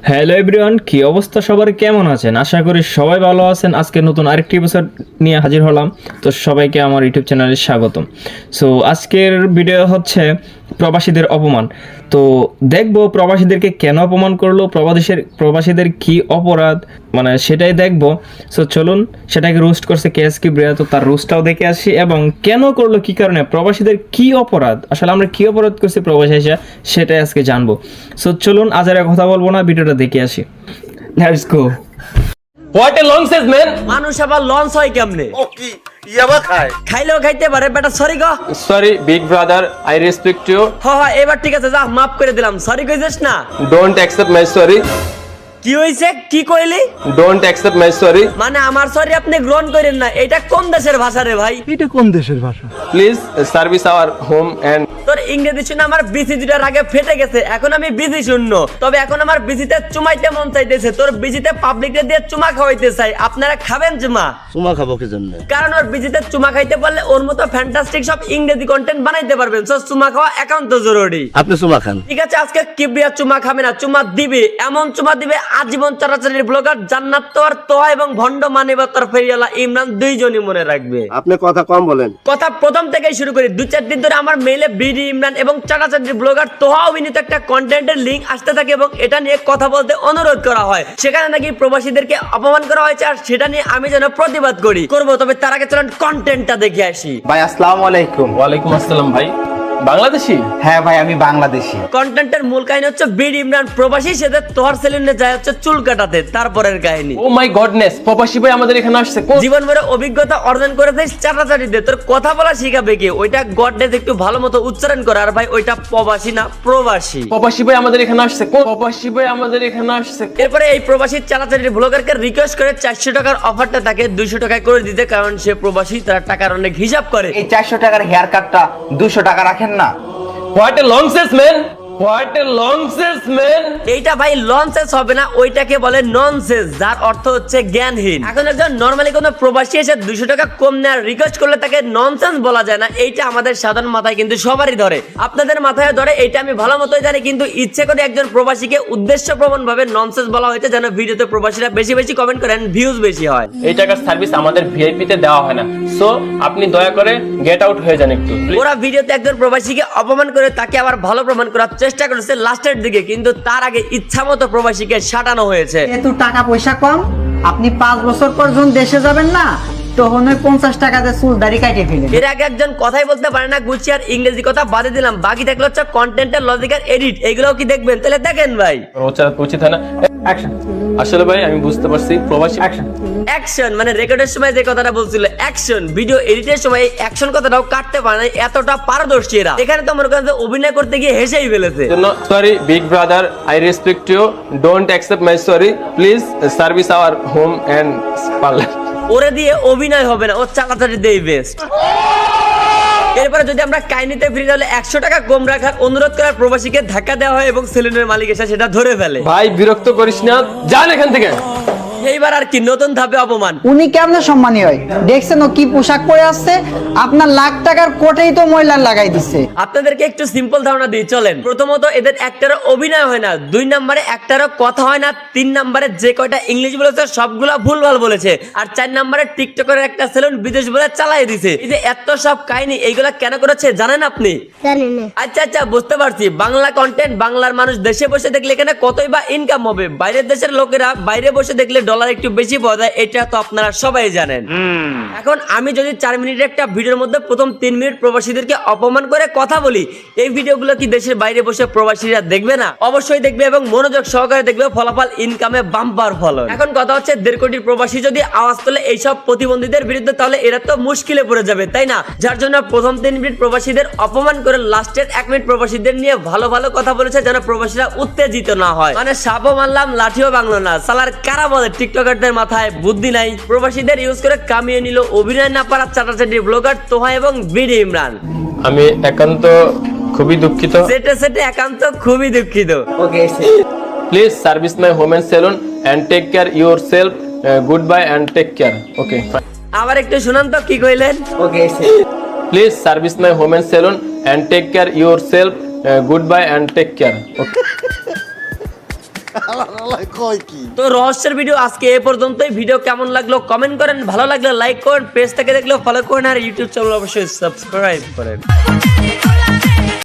Hello everyone, কি অবস্থা সবার, কেমন আছেন? আশা করি সবাই ভালো আছেন। আজকে নতুন আরেকটি এপিসোড নিয়ে হাজির হলাম। তো সবাইকে আমার ইউটিউব চ্যানেলে স্বাগতম। সো আজকের ভিডিও হচ্ছে প্রবাসীদের অপমান। তো দেখবো প্রবাসীদেরকে কেন অপমান করলো, প্রবাসীদের কি অপরাধ, মানে সেটাই দেখবো। সো চলুন, সেটাকে রোস্ট করছে কেএসকে ব্রিয়া, তো তার রোস্টটাও দেখে আসি এবং কেন করলো, কি কারণে, প্রবাসীদের কি অপরাধ, আসলে আমরা কি অপরাধ করছি প্রবাসী এসে, সেটাই আজকে জানবো। সো চলুন, আজ আর কথা বলবো না, ভিডিওটা দেখে আসি। Let's go. What a long Sage man. মানুষ আবার লঞ্চ হয় কেমনে? ও কি ইয়াবা খায়? খাইলেও খাইতে পারে বেটা। সরি গো। Sorry big brother, I respect you. হ্যাঁ এবার ঠিক আছে, যা মাফ করে দিলাম। সরি কইছিস না? Don't accept my sorry. কি হইছে, কি কইলি? Don't accept my sorry. মানে আমার সরি আপনি গ্রহণ করেন না? এটা কোন দেশের ভাষা রে ভাই? এটা কোন দেশের ভাষা? Please service our home and তোর ইংরেজি শুনে আমার বিসি দুটার আগে ফেটে গেছে। এখন আমি বিসি শূন্য, তবে এখন আমার বিসিতে চুমাইতে মন চাইতেছে। তোর বিসিতে পাবলিকে দিয়ে চুমা খাওয়াইতে চাই। আপনারা খাবেন চুমা? চুমা খাবো কি জন্য? কারণ ওর বিজিতে চুমা খাইতে পারলে ওর মতো ফ্যান্টাস্টিক সব ইংরেজি কন্টেন্ট বানাইতে পারবেন। সো চুমা খাওয়া একান্ত জরুরি। আপনি চুমা খান। ঠিক আছে, আজকে কিবরিয়া চুমা খাবে না, চুমা দিবে। এমন চুমা দিবে আজীবন চরাচরের ব্লগার জান্নাত তোয়ার তোয়া এবং ভন্ড মানবতার ফেরিয়ালা ইমরান দুইজনই মনে রাখবে। আপনি কথা কম বলেন। কথা প্রথম থেকেই শুরু করি। 2-4 দিন ধরে আমার মেইলে বিডি ইমরান এবং চাটাচাটির ব্লগার তোহা অভিনীত একটা কন্টেন্টের লিংক আসতে থাকে এবং এটা নিয়ে কথা বলতে অনুরোধ করা হয়। সেখানে নাকি প্রবাসীদেরকে অপমান করা হয়েছে, আর সেটা নিয়ে আমি যেন প্রতিবাদ করবো। তবে তার আগে চলুন কন্টেন্টটা দেখে আসি। ভাই আসসালামু আলাইকুম। ওয়ালাইকুম আসসালাম। ভাই বাংলাদেশি? হ্যাঁ ভাই আমি বাংলাদেশি। কন্টেন্টের মূল কাহিনী হচ্ছে বিডি ইমরান প্রবাসী সেতে তোহার সেলুনে যায় হচ্ছে চুল কাটাতে। তারপরের কাহিনী, ও মাই গডনেস, প্রবাসী ভাই আমাদের এখানে আসছে। জীবন ভরে অভিজ্ঞতা অর্জন করেছে চাটাচাটিতে। তোর কথা বলা শিখাবে কি? ওইটা গডনেস একটু ভালো মতো উচ্চারণ করে। আর ভাই ওইটা প্রবাসী না, প্রবাসী। প্রবাসী ভাই আমাদের এখানে আসছে। প্রবাসী ভাই আমাদের এখানে আসছে। এরপরে এই প্রবাসী চাটাচাটির ব্লগারকে রিকোয়েস্ট করে 400 টাকার অফারটা তাকে 200 টাকায় করে দিতে, কারণ সে প্রবাসী, তার টাকার অনেক হিসাব করে। এই 400 টাকার হেয়ার কাটটা 200 টাকা রাখেন না? What a long Sage man, what a long Sage man. এইটা ভাই লনসেন্স হবে না, ওইটাকে বলে ননসেন্স, যার অর্থ হচ্ছে জ্ঞানহীন। এখন একজন নরমালি কোনো প্রবাসী এসে 200 টাকা কম নেওয়ার রিকোয়েস্ট করলে তাকে ননসেন্স বলা যায় না। এইটা আমাদের সাধারণ মাথায় কিন্তু সবারই ধরে, আপনাদের মাথায় ধরে, এইটা আমি ভালো মতোই জানি। কিন্তু ইচ্ছে করে একজন প্রবাসীকে উদ্দেশ্যপ্রবণ ভাবে ননসেন্স বলা হয়েছে যেন ভিডিওতে প্রবাসীরা বেশি বেশি কমেন্ট করেন, ভিউজ বেশি হয়। এই টাকার সার্ভিস আমাদের ভিআইপি তে দেওয়া হয় না। সো আপনি দয়া করে গেট আউট হয়ে যান একটু। ওরা ভিডিওতে একজন প্রবাসীকে অপমান করে তাকে আবার ভালো প্রমাণ করার চেষ্টা করেছে লাস্টের দিকে, কিন্তু তার আগে ইচ্ছা মতো প্রবাসীকে সাটানো হয়েছে। যেহেতু টাকা পয়সা কম, আপনি 5 বছর পর যখন দেশে যাবেন না, তখন ওই 50 টাকাতে চুল দাড়ি কাটিয়ে ফেলেন। এর আগে একজন কথাই বলতে পারে না, গুছি আর ইংরেজি কথা বাদে দিলাম, বাকি থাকলে হচ্ছে কন্টেন্টের লজিক আর এডিট। এগুলোও কি দেখবেন? তাহলে দেখেন ভাই। উচিত হয় না। আসলে ভাই আমি বুঝতে পারছি প্রবাসী অ্যাকশন মানে রেকর্ডের সময় যে কথাটা বলছিল অ্যাকশন, ভিডিও এডিটের সময় অ্যাকশন কথাটাও কাটতে পারে না, এতটা পারদর্শী এরা। এখানে তো মনে করেন যে অভিনয় করতে গিয়ে হেসেই ফেলেছে। Sorry big brother, I respect you. Don't accept my sorry. Please service our home and parlour. ওরে দিয়ে অভিনয় হবে না, ও চালাচালি দেই বেস্ট। এরপরে যদি আমরা কাহিনীতে ফিরে, তাহলে 100 টাকা কম রাখার অনুরোধ করার প্রবাসীকে ধাক্কা দেওয়া হয় এবং সেলুনের মালিক এসে সেটা ধরে ফেলে। ভাই বিরক্ত করিস না, যান এখান থেকে। এইবার আর কি নতুন ধাপে অপমান। উনি কেমনে সম্মানী হয়? দেখছেন ও কি পোশাক পরে আসছে? আপনার লাখ টাকার কোটেই তো ময়লা লাগাই দিচ্ছে। আপনাদেরকে একটু সিম্পল ধারণা দিই চলেন। প্রথমত এদের একটারও অভিনয় হয় না, 2 নম্বরে একটারও কথা হয় না, 3 নম্বরে যে কয়টা ইংলিশ বলেছে সবগুলা ভুলভাল বলেছে, আর 4 নম্বরে টিকটকের একটা সেলুন বিদেশ বলে চালাই দিছে। এই যে এত সব কাহিনী, এইগুলা কেন করেছে জানেন আপনি? জানেন না। আচ্ছা বুঝতে পারছি। বাংলা কন্টেন্ট বাংলার মানুষ দেশে বসে দেখলে এখানে কতই বা ইনকাম হবে। বাইরের দেশের লোকেরা বাইরে বসে দেখলে ডলার একটু বেশি পাওয়া যায়, এটা তো আপনারা সবাই জানেন। এখন আমি যদি 4 মিনিটের একটা ভিডিওর মধ্যে প্রথম 3 মিনিট প্রবাসীদেরকে অপমান করে কথা বলি, এই ভিডিওগুলো কি দেশের বাইরে বসে প্রবাসীরা দেখবে না? অবশ্যই দেখবে এবং মনোযোগ সহকারে দেখবে। ফলাফল ইনকামে বাম্পার ফলন। এখন কথা হচ্ছে 1.5 কোটি প্রবাসী যদি আওয়াজ তোলে এইসব প্রতিবন্ধীদের বিরুদ্ধে, তাহলে এরা তো মুশকিলে পড়ে যাবে, তাই না? যার জন্য প্রথম 3 মিনিট প্রবাসীদের অপমান করে লাস্টের 1 মিনিট প্রবাসীদের নিয়ে ভালো ভালো কথা বলেছে যেন প্রবাসীরা উত্তেজিত না হয়। মানে সাপও মারলাম লাঠিও ভাঙলো না। সালার কারা বলে টিকটকারদের মাথায় বুদ্ধি নাই? প্রবাসীদের ইউজ করে কামিয়ে নিল অভিনয় না পারা চাটাচাটি ব্লগার তোহা এবং বিডি ইমরান। আমি একান্ত খুবই দুঃখিত। সেটা একান্ত খুবই দুঃখিত। Okay please service my home and salon and take care yourself. Good bye and take care. Okay আবার একটু শুনান তো কি কইলেন? Okay please service my home and salon and take care yourself. Good bye and take care. কয় কি তো রহস্যের ভিডিও আজকে এ পর্যন্তই। ভিডিও কেমন লাগলো কমেন্ট করেন, ভালো লাগলে লাইক করেন, পেজ থেকে দেখলেও ফলো করেন আর ইউটিউব চ্যানেল অবশ্যই সাবস্ক্রাইব করেন।